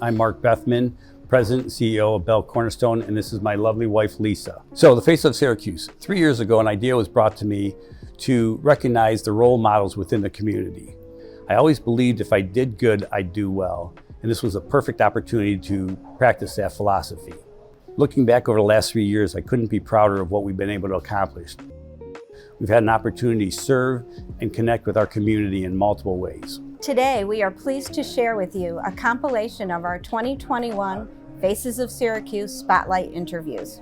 I'm Mark Bethman, President and CEO of BellCornerstone, and this is my lovely wife, Lisa. So, the Face of Syracuse. 3 years ago, an idea was brought to me to recognize the role models within the community. I always believed if I did good, I'd do well, and this was a perfect opportunity to practice that philosophy. Looking back over the last 3 years, I couldn't be prouder of what we've been able to accomplish. We've had an opportunity to serve and connect with our community in multiple ways. Today, we are pleased to share with you a compilation of our 2021 Faces of Syracuse Spotlight interviews.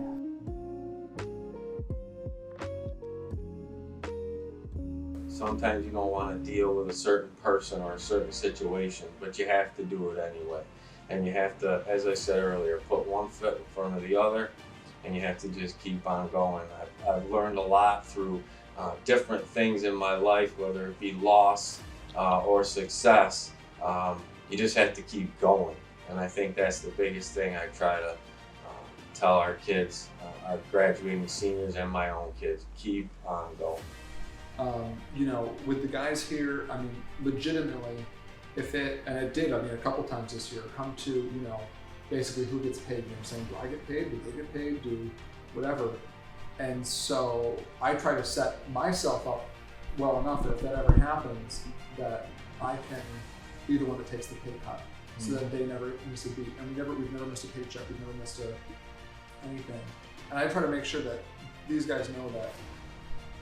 Sometimes you don't want to deal with a certain person or a certain situation, but you have to do it anyway. And you have to, as I said earlier, put one foot in front of the other, and you have to just keep on going. I've learned a lot through different things in my life, whether it be loss or success. You just have to keep going. And I think that's the biggest thing I try to tell our kids, our graduating seniors and my own kids, keep on going. With the guys here, I mean, legitimately, and it did, a couple times this year, come to, basically who gets paid. I'm saying, do I get paid? Do they get paid? Do whatever. And so I try to set myself up well enough that if that ever happens, that I can be the one that takes the pay cut. So that they never miss a beat. And we've never missed a paycheck, we've never missed anything. And I try to make sure that these guys know that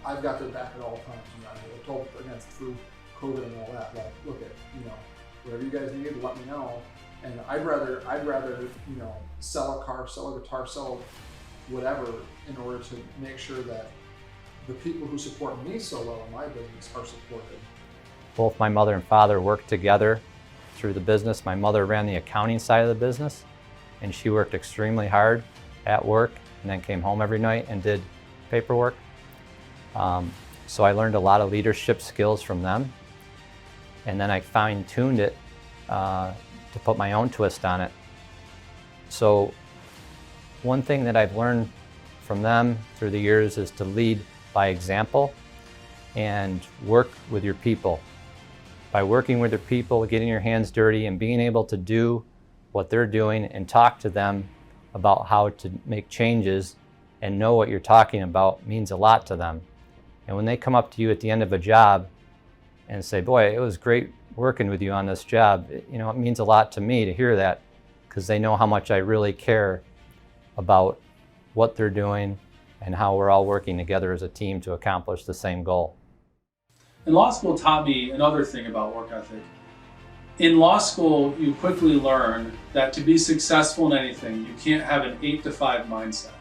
I've got their back at all times. I told them again through COVID and all that, like, look at, whatever you guys need, let me know. And I'd rather, sell a car, sell a guitar, sell whatever in order to make sure that the people who support me so well in my business are supported. Both my mother and father worked together through the business. My mother ran the accounting side of the business, and she worked extremely hard at work and then came home every night and did paperwork. So I learned a lot of leadership skills from them, and then I fine-tuned it to put my own twist on it. So one thing that I've learned from them through the years is to lead by example and work with your people. By working with your people, getting your hands dirty and being able to do what they're doing and talk to them about how to make changes and know what you're talking about means a lot to them. And when they come up to you at the end of a job and say, boy, it was great working with you on this job, it means a lot to me to hear that, because they know how much I really care about what they're doing and how we're all working together as a team to accomplish the same goal. And law school taught me another thing about work ethic. In law school, you quickly learn that to be successful in anything, you can't have an 8 to 5 mindset.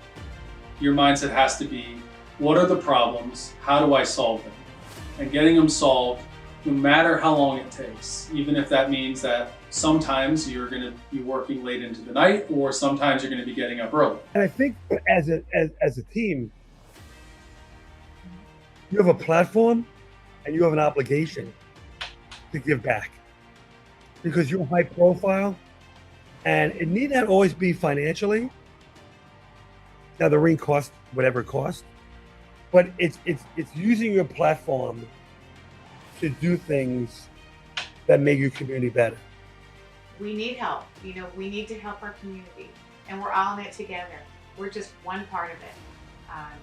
Your mindset has to be, what are the problems? How do I solve them? And getting them solved, no matter how long it takes, even if that means that sometimes you're going to be working late into the night, or sometimes you're going to be getting up early. And I think as a team, you have a platform and you have an obligation to give back, because you're high profile, and it need not always be financially. Now the ring costs whatever it costs, but it's using your platform to do things that make your community better. We need help. We need to help our community, and we're all in it together. We're just one part of it.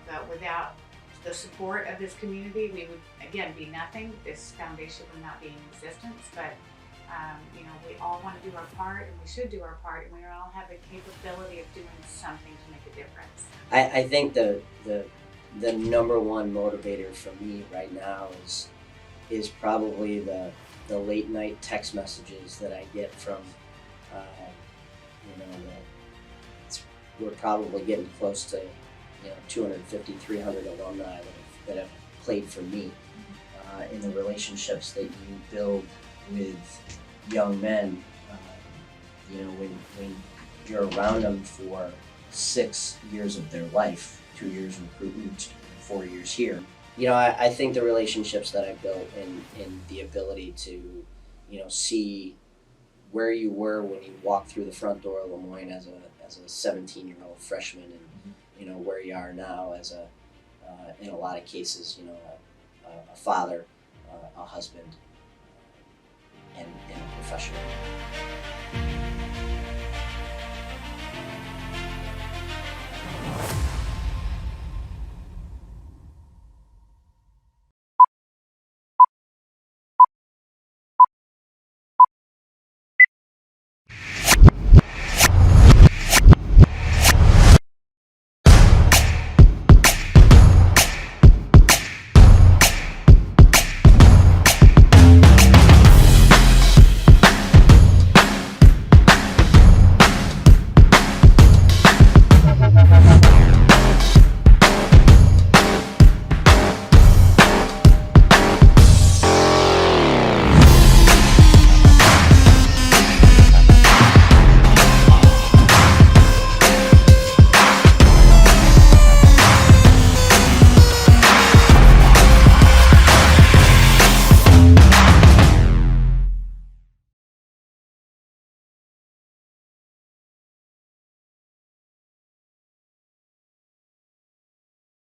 But without the support of this community, we would, again, be nothing. This foundation would not be in existence. But we all want to do our part, and we should do our part, and we all have the capability of doing something to make a difference. I think the number one motivator for me right now is probably the late night text messages that I get from, we're probably getting close to 250, 300 alumni that have played for me, in the relationships that you build with young men. When you're around them for 6 years of their life, 2 years recruitment, 4 years here. I think the relationships that I built and the ability to, see where you were when you walked through the front door of Lemoyne as a 17-year-old freshman, and where you are now as in a lot of cases, a father, a husband, and a professional.